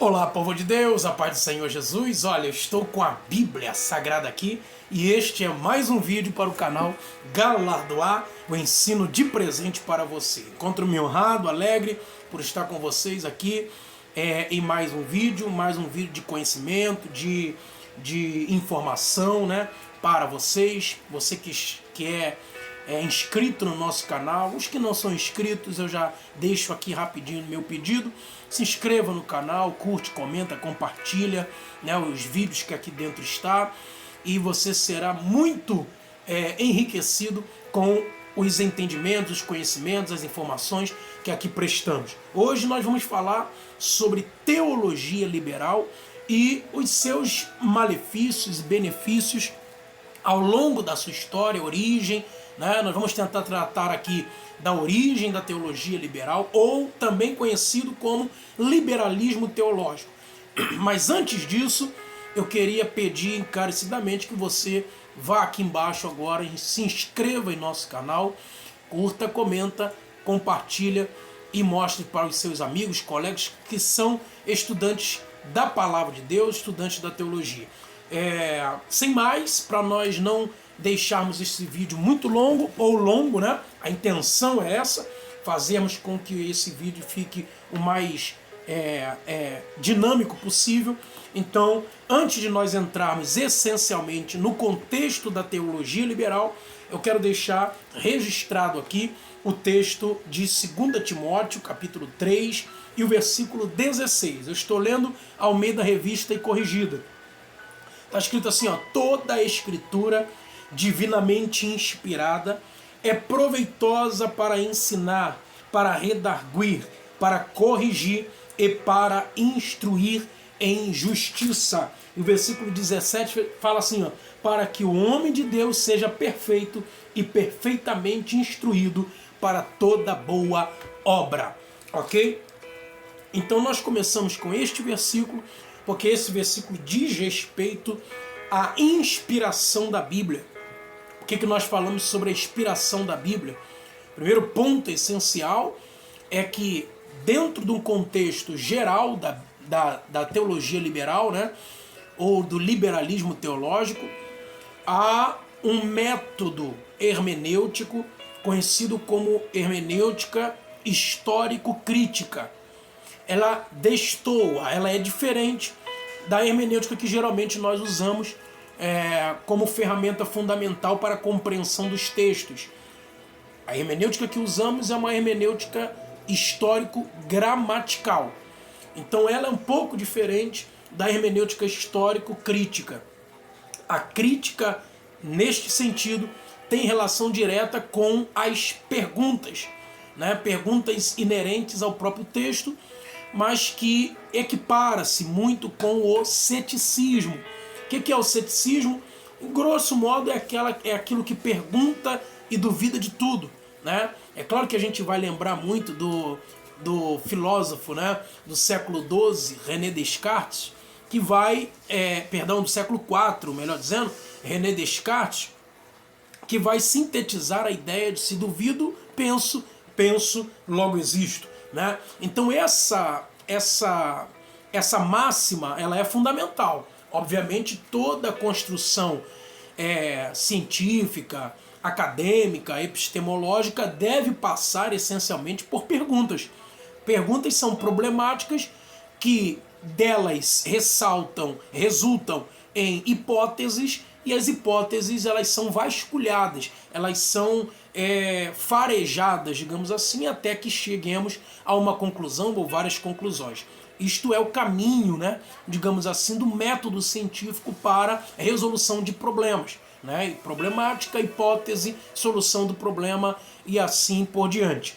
Olá, povo de Deus, a paz do Senhor Jesus. Olha, eu estou com a Bíblia Sagrada aqui e este é mais um vídeo para o canal Galardoar o ensino de presente para você. Encontro-me honrado, alegre por estar com vocês aqui em mais um vídeo de conhecimento, de informação, né, para vocês. Você que é inscrito no nosso canal. Os que não são inscritos, eu já deixo aqui rapidinho meu pedido. Se inscreva no canal, curte, comenta, compartilha, né, os vídeos que aqui dentro está, e você será muito enriquecido com os entendimentos, os conhecimentos, as informações que aqui prestamos. Hoje nós vamos falar sobre teologia liberal e os seus malefícios e benefícios ao longo da sua história, origem, né? Nós vamos tentar tratar aqui da origem da teologia liberal, ou também conhecido como liberalismo teológico. Mas antes disso, eu queria pedir encarecidamente que você vá aqui embaixo agora e se inscreva em nosso canal, curta, comenta, compartilha e mostre para os seus amigos, colegas que são estudantes da Palavra de Deus, estudantes da teologia. Sem mais, para nós não deixarmos esse vídeo muito longo, né? A intenção é essa, fazermos com que esse vídeo fique o mais dinâmico possível. Então, antes de nós entrarmos essencialmente no contexto da teologia liberal, eu quero deixar registrado aqui o texto de 2 Timóteo, capítulo 3, e o versículo 16. Eu estou lendo Almeida Revista e Corrigida. Está escrito assim, ó: toda a escritura divinamente inspirada é proveitosa para ensinar, para redarguir, para corrigir e para instruir em justiça. E o versículo 17 fala assim, ó: para que o homem de Deus seja perfeito e perfeitamente instruído para toda boa obra. Ok? Então nós começamos com este versículo, porque esse versículo diz respeito à inspiração da Bíblia. O que nós falamos sobre a inspiração da Bíblia? O primeiro ponto essencial é que, dentro de um contexto geral da teologia liberal, né, ou do liberalismo teológico, há um método hermenêutico conhecido como hermenêutica histórico-crítica. Ela destoa, ela é diferente da hermenêutica que geralmente nós usamos como ferramenta fundamental para a compreensão dos textos. A hermenêutica que usamos é uma hermenêutica histórico-gramatical. Então ela é um pouco diferente da hermenêutica histórico-crítica. A crítica, neste sentido, tem relação direta com as perguntas, né? Perguntas inerentes ao próprio texto, mas que equipara-se muito com o ceticismo. O que é o ceticismo? Em grosso modo, é aquilo que pergunta e duvida de tudo, né? É claro que a gente vai lembrar muito do filósofo, né, do século XII, René Descartes, que vai, do século IV, melhor dizendo, René Descartes, que vai sintetizar a ideia de se duvido, penso, logo existo. Né? Então essa máxima, ela é fundamental. Obviamente toda a construção científica, acadêmica, epistemológica deve passar essencialmente por perguntas. Perguntas são problemáticas que delas resultam em hipóteses, e as hipóteses elas são vasculhadas, elas são farejadas, digamos assim, até que cheguemos a uma conclusão ou várias conclusões. Isto é o caminho, né, digamos assim, do método científico para a resolução de problemas, né? Problemática, hipótese, solução do problema e assim por diante.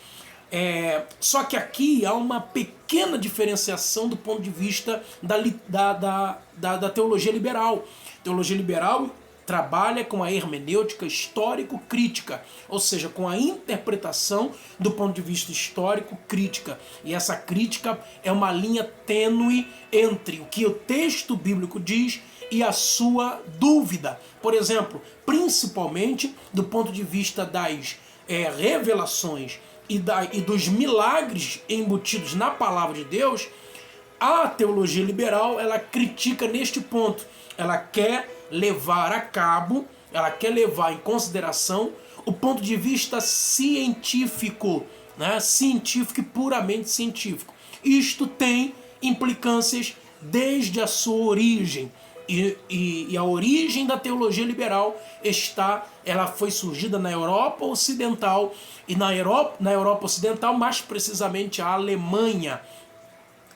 Só que aqui há uma pequena diferenciação do ponto de vista da teologia liberal. A teologia liberal trabalha com a hermenêutica histórico-crítica, ou seja, com a interpretação do ponto de vista histórico-crítica. E essa crítica é uma linha tênue entre o que o texto bíblico diz e a sua dúvida. Por exemplo, principalmente do ponto de vista das revelações e dos milagres embutidos na palavra de Deus, A teologia liberal, ela critica neste ponto. Ela quer levar a cabo, ela quer levar em consideração o ponto de vista científico, né? Científico e puramente científico. Isto tem implicâncias desde a sua origem. E a origem da teologia liberal ela foi surgida na Europa Ocidental, e na Europa Ocidental, mais precisamente a Alemanha.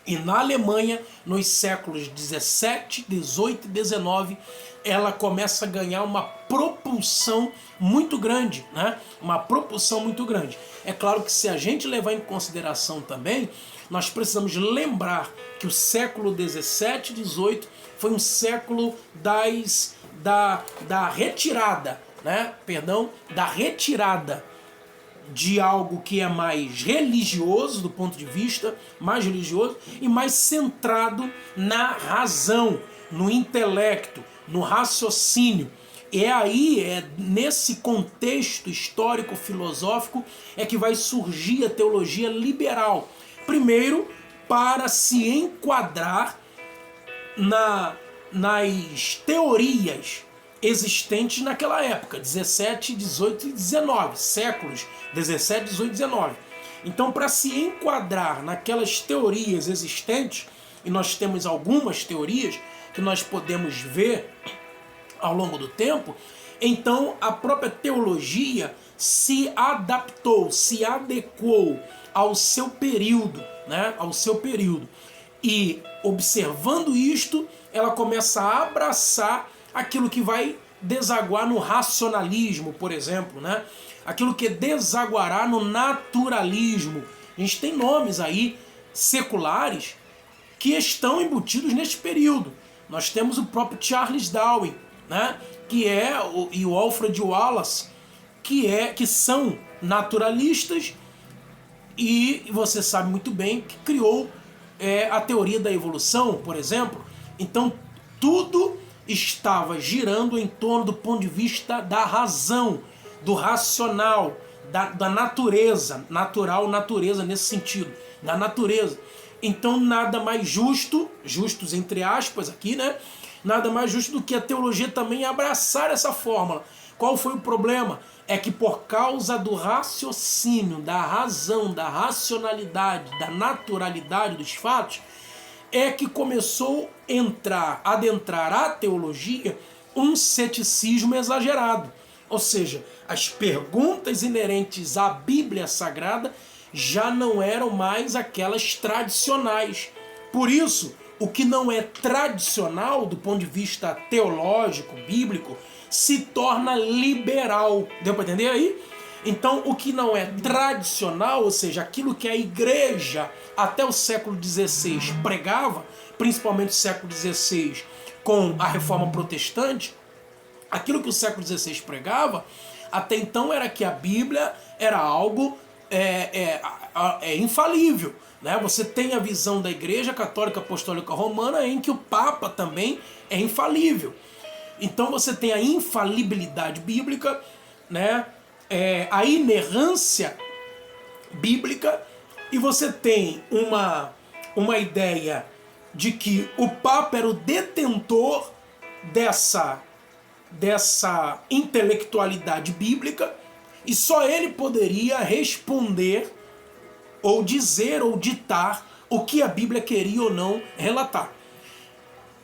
E na Alemanha, nos séculos 17, 18 e 19, ela começa a ganhar uma propulsão muito grande, né? Uma propulsão muito grande. É claro que se a gente levar em consideração também, nós precisamos lembrar que o século 17 e 18 foi um século da retirada, né? Perdão, da retirada de algo que é mais religioso, do ponto de vista mais religioso, e mais centrado na razão, no intelecto, no raciocínio. É nesse contexto histórico-filosófico que vai surgir a teologia liberal. Primeiro, para se enquadrar nas teorias existentes naquela época, 17, 18 e 19, séculos 17, 18 e 19. Então, para se enquadrar naquelas teorias existentes, e nós temos algumas teorias que nós podemos ver ao longo do tempo, então a própria teologia se adaptou, se adequou ao seu período, né? Ao seu período. E observando isto, ela começa a abraçar aquilo que vai desaguar no racionalismo, por exemplo, né? Aquilo que desaguará no naturalismo. A gente tem nomes aí seculares que estão embutidos neste período. Nós temos o próprio Charles Darwin, né? E o Alfred Wallace, que são naturalistas, e você sabe muito bem que criou a teoria da evolução, por exemplo. Então tudo estava girando em torno do ponto de vista da razão, do racional, da natureza, natureza nesse sentido, da natureza. Então nada mais justos entre aspas aqui, né? Nada mais justo do que a teologia também abraçar essa fórmula. Qual foi o problema? É que por causa do raciocínio, da razão, da racionalidade, da naturalidade dos fatos, é que começou a adentrar a teologia um ceticismo exagerado. Ou seja, as perguntas inerentes à Bíblia Sagrada já não eram mais aquelas tradicionais. Por isso, o que não é tradicional do ponto de vista teológico, bíblico, se torna liberal. Deu para entender aí? Então, o que não é tradicional, ou seja, aquilo que a igreja até o século XVI pregava, principalmente o século XVI com a reforma protestante, aquilo que o século XVI pregava, até então era que a Bíblia era algo infalível. Né? Você tem a visão da Igreja Católica Apostólica Romana em que o Papa também é infalível. Então você tem a infalibilidade bíblica, né? A inerrância bíblica, e você tem uma ideia de que o Papa era o detentor dessa intelectualidade bíblica, e só ele poderia responder ou dizer ou ditar o que a Bíblia queria ou não relatar.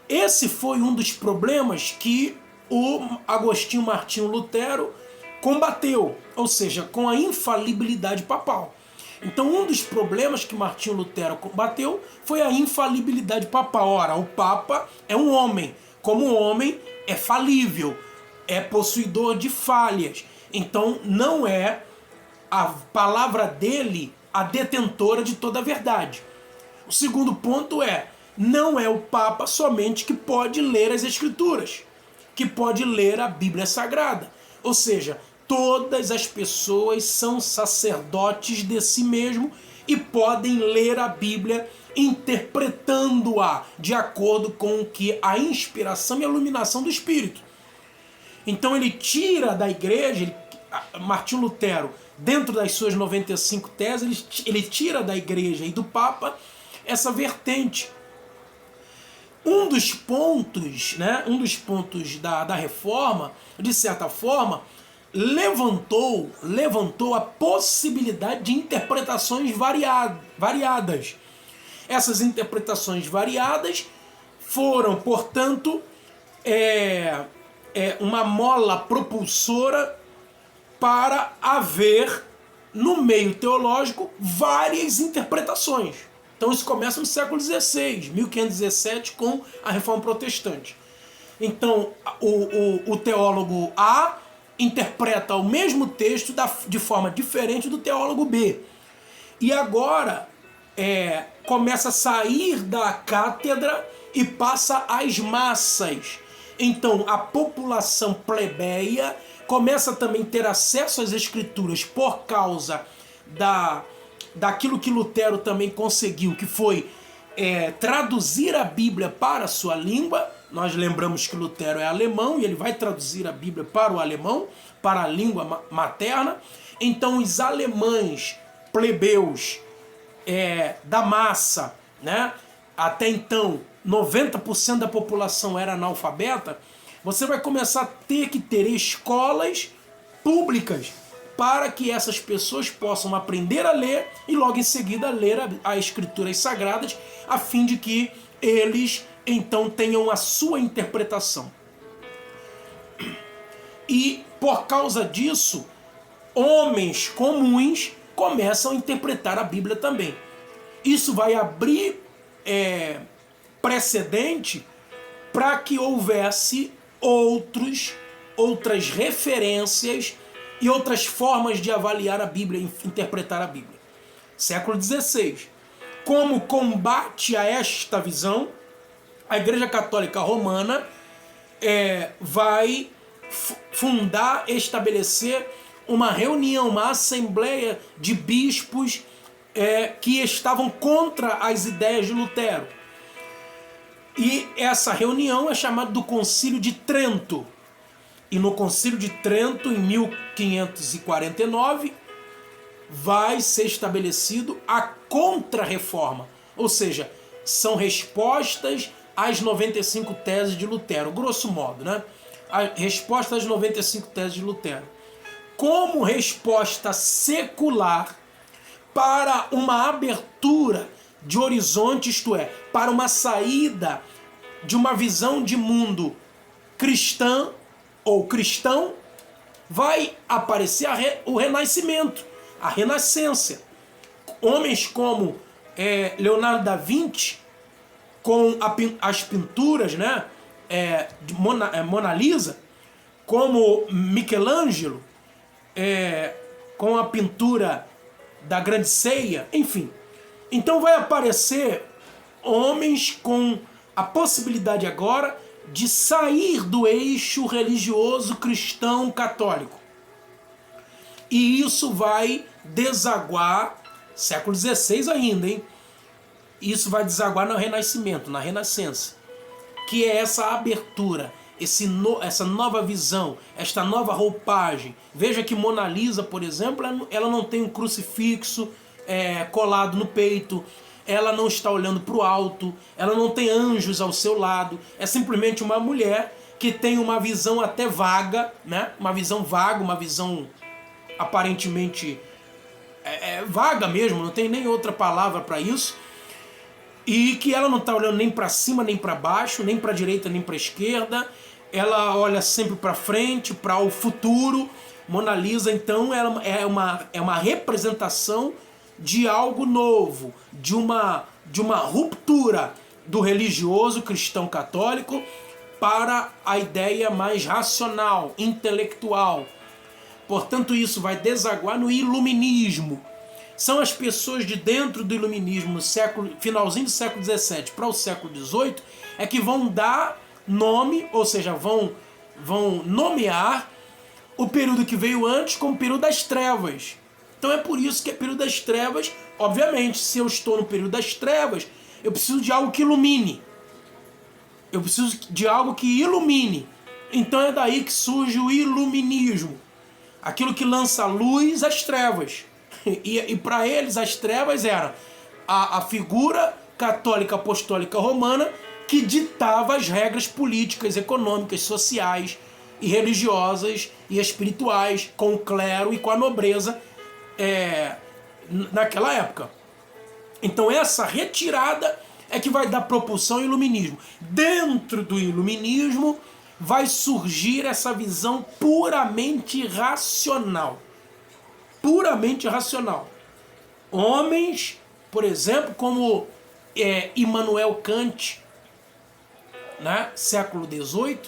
Esse foi um dos problemas que o Agostinho Martinho Lutero combateu, ou seja, com a infalibilidade papal. Então um dos problemas que Martinho Lutero combateu foi a infalibilidade papal. Ora, o Papa é um homem, como um homem é falível, é possuidor de falhas, então não é a palavra dele a detentora de toda a verdade. O segundo ponto não é o Papa somente que pode ler as Escrituras, que pode ler a Bíblia Sagrada. Ou seja, todas as pessoas são sacerdotes de si mesmo e podem ler a Bíblia interpretando-a de acordo com o que a inspiração e a iluminação do Espírito. Então ele tira da igreja, Martinho Lutero, dentro das suas 95 teses, ele tira da igreja e do Papa essa vertente Um dos pontos, né, da reforma, de certa forma, levantou a possibilidade de interpretações variadas. Essas interpretações variadas foram, portanto, uma mola propulsora para haver, no meio teológico, várias interpretações. Então isso começa no século XVI, 1517, com a Reforma Protestante. Então o teólogo A interpreta o mesmo texto de forma diferente do teólogo B. E agora começa a sair da cátedra e passa às massas. Então a população plebeia começa também a ter acesso às escrituras por causa daquilo que Lutero também conseguiu, que foi traduzir a Bíblia para a sua língua. Nós lembramos que Lutero é alemão e ele vai traduzir a Bíblia para o alemão, para a língua materna. Então os alemães plebeus da massa, né? Até então 90% da população era analfabeta. Você vai começar a ter que ter escolas públicas para que essas pessoas possam aprender a ler e logo em seguida ler as escrituras sagradas, a fim de que eles então tenham a sua interpretação. E por causa disso, homens comuns começam a interpretar a Bíblia também. Isso vai abrir precedente para que houvesse outras referências e outras formas de avaliar a Bíblia e interpretar a Bíblia. Século XVI. Como combate a esta visão, a Igreja Católica Romana vai fundar, estabelecer uma reunião, uma assembleia de bispos que estavam contra as ideias de Lutero. E essa reunião é chamada do Concílio de Trento. E no Concílio de Trento, em 1549, vai ser estabelecido a Contra-Reforma. Ou seja, são respostas às 95 teses de Lutero, grosso modo, né? A resposta às 95 teses de Lutero. Como resposta secular para uma abertura de horizonte, isto é, para uma saída de uma visão de mundo cristã ou cristão, vai aparecer o Renascimento, a Renascença. Homens como Leonardo da Vinci, com as pinturas, né, de Mona Lisa, como Michelangelo, com a pintura da Grande Ceia, enfim. Então vai aparecer homens com a possibilidade agora de sair do eixo religioso cristão católico. E isso vai desaguar, século XVI ainda, hein? Isso vai desaguar no Renascimento, na Renascença, que é essa abertura, essa nova visão, esta nova roupagem. Veja que Mona Lisa, por exemplo, ela não tem um crucifixo colado no peito, ela não está olhando para o alto, ela não tem anjos ao seu lado, é simplesmente uma mulher que tem uma visão até vaga, né? Uma visão vaga, uma visão aparentemente vaga mesmo, não tem nem outra palavra para isso, e que ela não está olhando nem para cima nem para baixo, nem para a direita nem para a esquerda, ela olha sempre para frente, para o futuro. Mona Lisa, então, é uma representação de algo novo, de uma ruptura do religioso cristão católico para a ideia mais racional, intelectual. Portanto, isso vai desaguar no iluminismo. São as pessoas de dentro do iluminismo, no finalzinho do século XVII para o século XVIII, que vão dar nome, ou seja, vão nomear o período que veio antes como período das trevas. Então é por isso que é período das trevas. Obviamente, se eu estou no período das trevas, eu preciso de algo que ilumine. Eu preciso de algo que ilumine. Então é daí que surge o iluminismo. Aquilo que lança luz às trevas. E para eles as trevas eram a figura católica apostólica romana, que ditava as regras políticas, econômicas, sociais e religiosas e espirituais com o clero e com a nobreza naquela época. Então essa retirada é que vai dar propulsão ao iluminismo. Dentro do iluminismo vai surgir essa visão puramente racional. Puramente racional. Homens, por exemplo, como Immanuel Kant, né, século XVIII,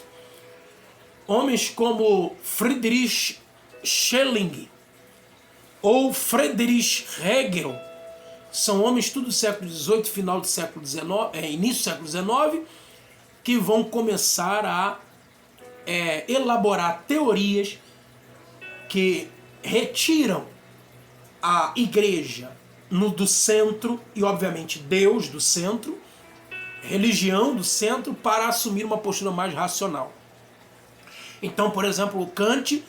homens como Friedrich Schelling ou Friedrich Hegel, são homens tudo do século XVIII, final do século XIX, início do século XIX, que vão começar a elaborar teorias que retiram a igreja do centro e, obviamente, Deus do centro, religião do centro, para assumir uma postura mais racional. Então, por exemplo, o Kant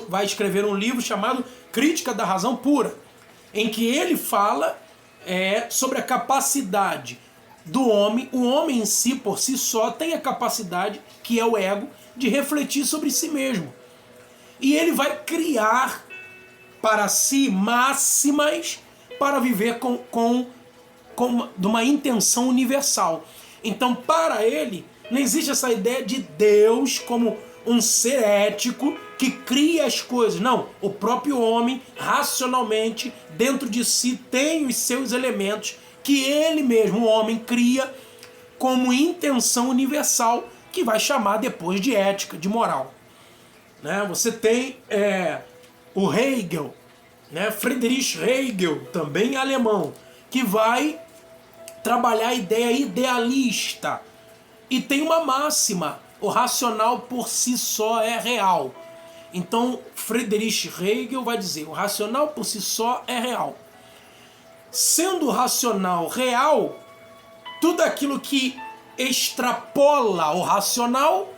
vai escrever um livro chamado Crítica da Razão Pura, em que ele fala sobre a capacidade do homem. O homem em si, por si só, tem a capacidade, que é o ego, de refletir sobre si mesmo. E ele vai criar para si máximas para viver de uma intenção universal. Então, para ele, não existe essa ideia de Deus como um ser ético que cria as coisas. Não, o próprio homem, racionalmente, dentro de si, tem os seus elementos que ele mesmo, o homem, cria como intenção universal, que vai chamar depois de ética, de moral. Né? Você tem o Hegel, né? Friedrich Hegel, também alemão, que vai trabalhar a ideia idealista. E tem uma máxima: o racional por si só é real. Então, Friedrich Hegel vai dizer: o racional por si só é real. Sendo o racional real, tudo aquilo que extrapola o racional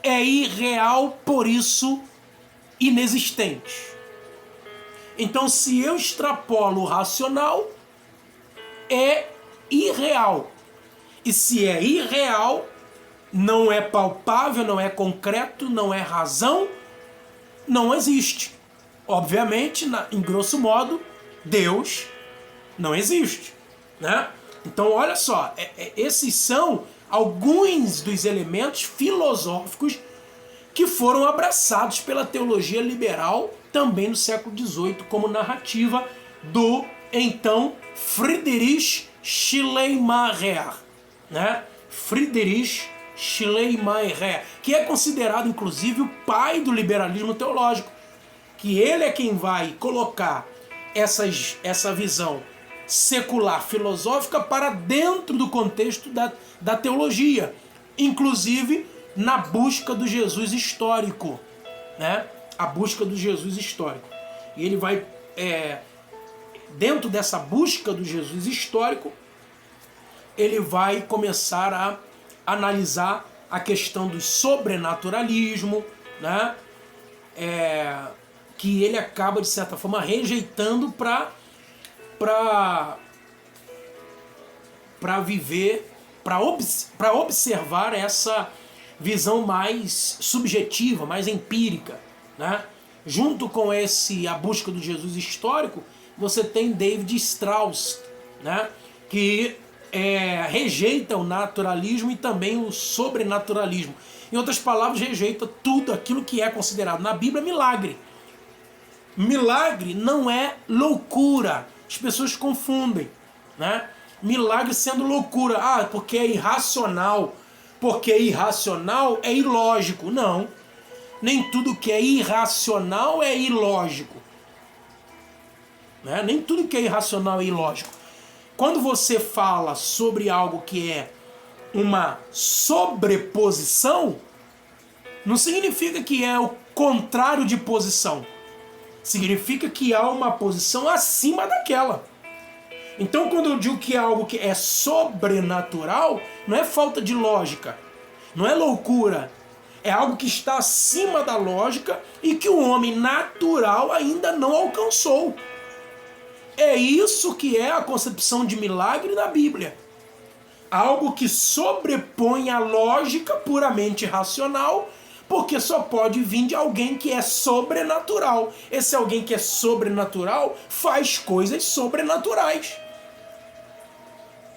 é irreal, por isso inexistente. Então, se eu extrapolo o racional, é irreal. E se é irreal, não é palpável, não é concreto, não é razão, não existe. Obviamente, em grosso modo, Deus não existe, né? Então, olha só, esses são alguns dos elementos filosóficos que foram abraçados pela teologia liberal também no século XVIII como narrativa do então Friedrich Schleiermacher, né? Friedrich Schleiermacher, que é considerado inclusive o pai do liberalismo teológico, que ele é quem vai colocar essa visão secular filosófica para dentro do contexto da teologia, inclusive na busca do Jesus histórico, né? A busca do Jesus histórico. E ele vai, dentro dessa busca do Jesus histórico, ele vai começar a analisar a questão do sobrenaturalismo, né? Que ele acaba, de certa forma, rejeitando para viver, para observar essa visão mais subjetiva, mais empírica, né? Junto com a busca do Jesus histórico, você tem David Strauss, né? Que rejeita o naturalismo e também o sobrenaturalismo. Em outras palavras, rejeita tudo aquilo que é considerado na Bíblia milagre. Milagre não é loucura. As pessoas confundem, né? Milagre sendo loucura. Ah, porque é irracional. Porque irracional é ilógico. Não. Nem tudo que é irracional é ilógico. Né? Nem tudo que é irracional é ilógico. Quando você fala sobre algo que é uma sobreposição, não significa que é o contrário de posição. Significa que há uma posição acima daquela. Então, quando eu digo que é algo que é sobrenatural, não é falta de lógica, não é loucura. É algo que está acima da lógica e que o homem natural ainda não alcançou. É isso que é a concepção de milagre da Bíblia. Algo que sobrepõe a lógica puramente racional, porque só pode vir de alguém que é sobrenatural. Esse alguém que é sobrenatural faz coisas sobrenaturais.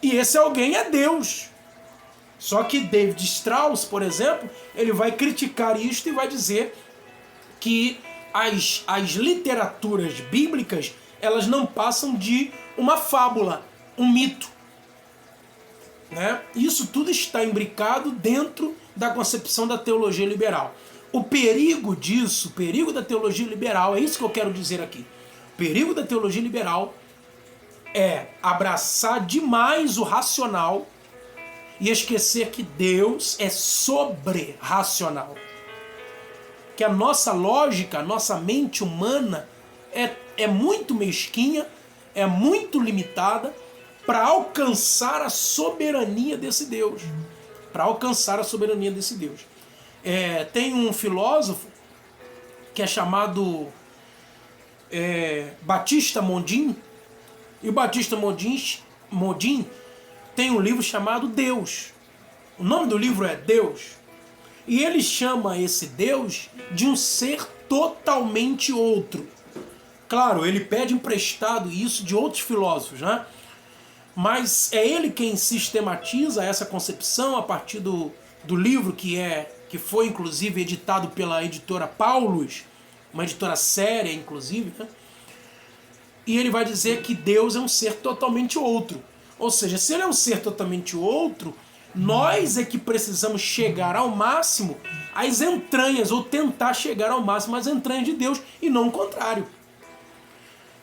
E esse alguém é Deus. Só que David Strauss, por exemplo, ele vai criticar isto e vai dizer que as literaturas bíblicas, elas não passam de uma fábula, um mito. Né? Isso tudo está imbricado dentro da concepção da teologia liberal. O perigo disso, o perigo da teologia liberal, é isso que eu quero dizer aqui. O perigo da teologia liberal é abraçar demais o racional e esquecer que Deus é sobre-racional. Que a nossa lógica, a nossa mente humana é muito mesquinha, é muito limitada para alcançar a soberania desse Deus. Para alcançar a soberania desse Deus. Tem um filósofo que é chamado Batista Mondin, e o Batista Mondin tem um livro chamado Deus. O nome do livro é Deus. E ele chama esse Deus de um ser totalmente outro. Claro, ele pede emprestado isso de outros filósofos, né? Mas é ele quem sistematiza essa concepção a partir do livro que foi inclusive editado pela editora Paulus, uma editora séria inclusive, né? E ele vai dizer que Deus é um ser totalmente outro. Ou seja, se ele é um ser totalmente outro, nós é que precisamos chegar ao máximo às entranhas, ou tentar chegar ao máximo às entranhas de Deus, e não o contrário.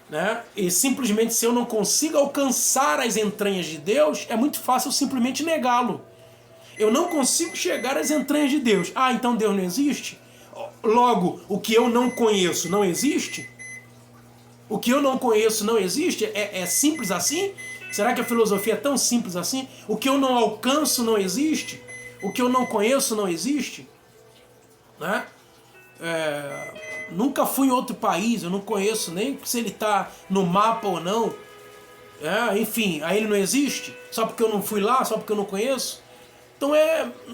Né? E simplesmente, se eu não consigo alcançar as entranhas de Deus, é muito fácil simplesmente negá-lo. Eu não consigo chegar às entranhas de Deus. Ah, então Deus não existe? Logo, o que eu não conheço não existe? O que eu não conheço não existe? É simples assim? Será que a filosofia é tão simples assim? O que eu não alcanço não existe? O que eu não conheço não existe? Né? Nunca fui em outro país, eu não conheço nem se ele está no mapa ou não. Enfim, aí ele não existe? Só porque eu não fui lá, só porque eu não conheço? Então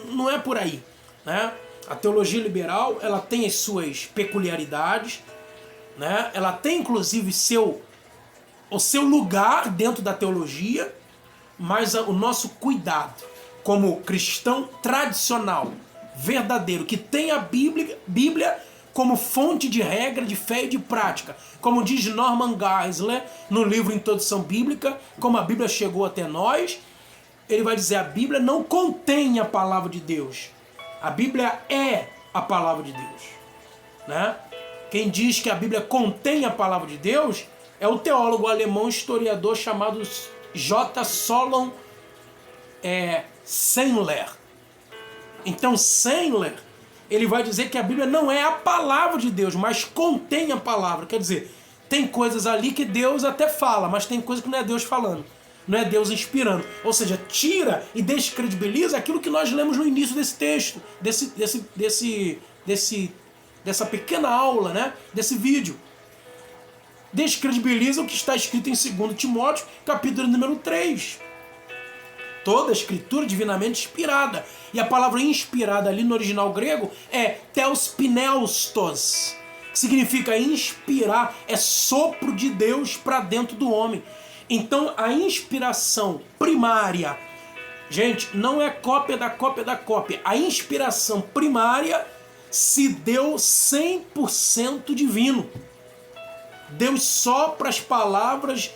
não é por aí. Né? A teologia liberal, ela tem as suas peculiaridades, né? Ela tem inclusive o seu lugar dentro da teologia, mas o nosso cuidado como cristão tradicional, verdadeiro, que tem a Bíblia como fonte de regra, de fé e de prática. Como diz Norman Geisler no livro Introdução Bíblica, como a Bíblia chegou até nós, ele vai dizer: a Bíblia não contém a palavra de Deus. A Bíblia é a palavra de Deus. Né? Quem diz que a Bíblia contém a palavra de Deus é o teólogo alemão historiador chamado J. Solon Sandler. Então Sandler, ele vai dizer que a Bíblia não é a palavra de Deus, mas contém a palavra. Quer dizer, tem coisas ali que Deus até fala, mas tem coisas que não é Deus falando, não é Deus inspirando. Ou seja, tira e descredibiliza aquilo que nós lemos no início desse texto, dessa pequena aula, né? Desse vídeo. Descredibiliza o que está escrito em 2 Timóteo, capítulo número 3. Toda a escritura divinamente inspirada. E a palavra inspirada ali no original grego é theospneustos, que significa inspirar, é sopro de Deus para dentro do homem. Então a inspiração primária, gente, não é cópia da cópia da cópia. A inspiração primária se deu 100% divino. Deus sopra as palavras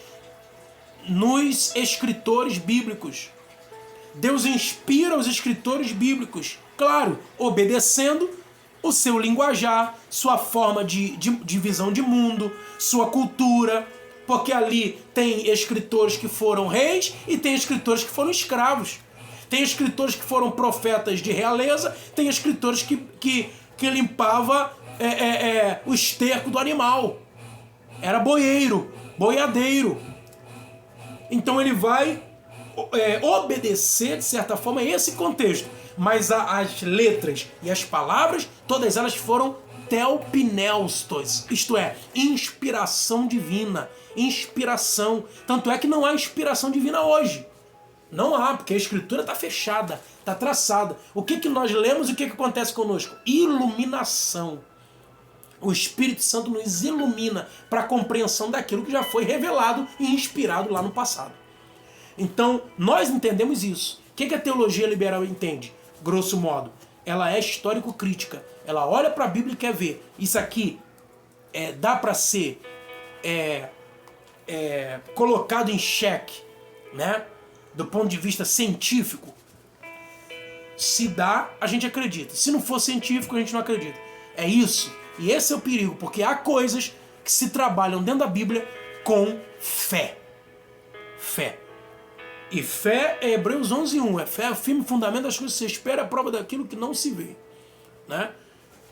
nos escritores bíblicos. Deus inspira os escritores bíblicos, claro, obedecendo o seu linguajar, sua forma de visão de mundo, sua cultura, porque ali tem escritores que foram reis e tem escritores que foram escravos. Tem escritores que foram profetas de realeza, tem escritores que limpava o esterco do animal. Era boieiro, boiadeiro. Então ele vai obedecer, de certa forma, a esse contexto. Mas as letras e as palavras, todas elas foram theopneustos, isto é, inspiração divina. Inspiração. Tanto é que não há inspiração divina hoje. Não há, porque a escritura está fechada, está traçada. O que nós lemos e o que acontece conosco? Iluminação. O Espírito Santo nos ilumina para a compreensão daquilo que já foi revelado e inspirado lá no passado. Então, nós entendemos isso. O que a teologia liberal entende? Grosso modo, ela é histórico-crítica. Ela olha para a Bíblia e quer ver. Isso aqui dá para ser colocado em xeque, né? Do ponto de vista científico. Se dá, a gente acredita. Se não for científico, a gente não acredita. É isso. E esse é o perigo, porque há coisas que se trabalham dentro da Bíblia com fé. Fé. E fé é Hebreus 11:1. É fé, é o firme fundamento das coisas que se espera, a prova daquilo que não se vê. Né?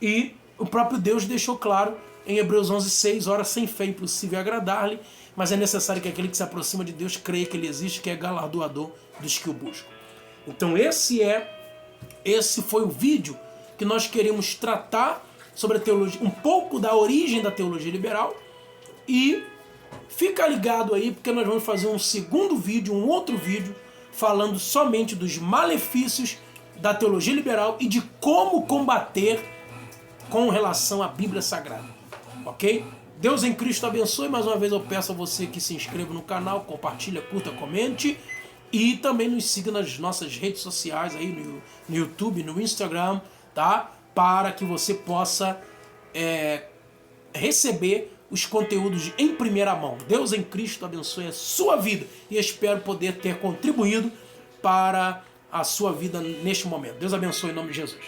E o próprio Deus deixou claro em Hebreus 11:6, ora, sem fé é impossível agradar-lhe, mas é necessário que aquele que se aproxima de Deus creia que ele existe, que é galardoador dos que o buscam. Então esse foi o vídeo que nós queremos tratar sobre a teologia, um pouco da origem da teologia liberal, e fica ligado aí porque nós vamos fazer um segundo vídeo, um outro vídeo, falando somente dos malefícios da teologia liberal e de como combater com relação à Bíblia Sagrada. Ok? Deus em Cristo abençoe. Mais uma vez eu peço a você que se inscreva no canal, compartilha, curta, comente e também nos siga nas nossas redes sociais aí no YouTube, no Instagram, tá? Para que você possa receber os conteúdos em primeira mão. Deus em Cristo abençoe a sua vida e espero poder ter contribuído para a sua vida neste momento. Deus abençoe em nome de Jesus.